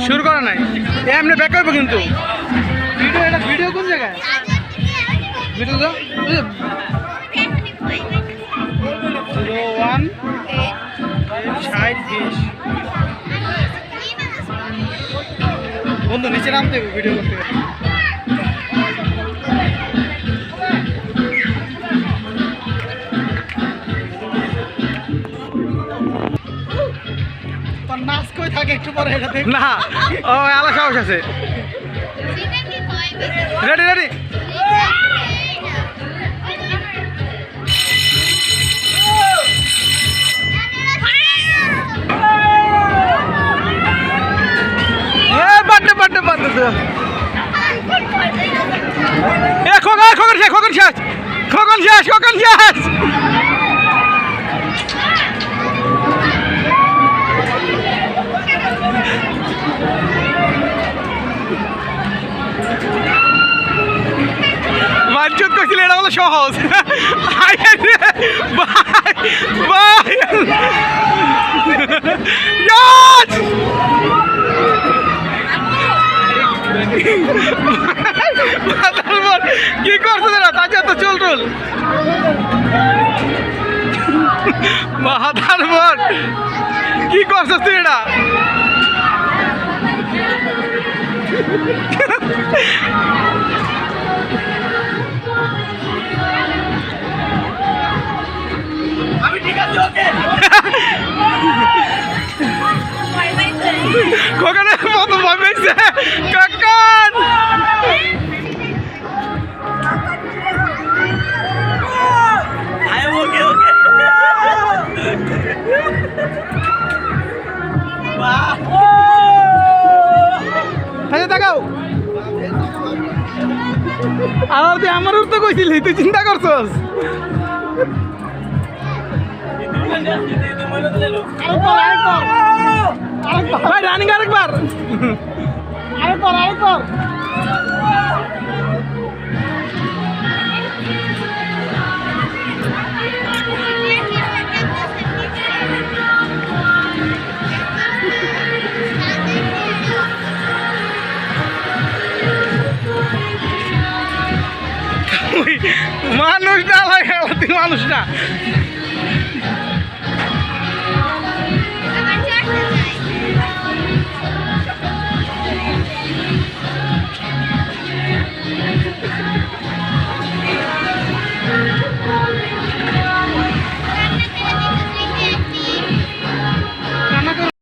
শুরু করা নাই এমনি ব্যাক করবো কিন্তু ভিডিও এটা ভিডিও কোন জায়গায় ভিডিও তো 01 60 বন্ধু নিচে নামতে হবে ভিডিও করতে নাচ কই থাকে একটু পরে এটা দেখ না ও আলাদা সাহস আছে রেডি রেডি বাড়তে বাড়তে বাড়তে তো খোকন শেষ খোকন শেষ খোকন শেষ খোকন শেষ মানচুত করছিল এটা হলো সহজ কি করছো না তাজা তো চুল টুল মাথার বর কি করছো তুই এটা আমি ঠিক আছে ওকে খোকনের মতো ভয় পেয়েছে কাকান দেখাও আর তুই আমার তো কইছিলি তুই চিন্তা করছস ভাই রানিং আরেকবার আরেকবার মানুষ না লাগে মানুষ না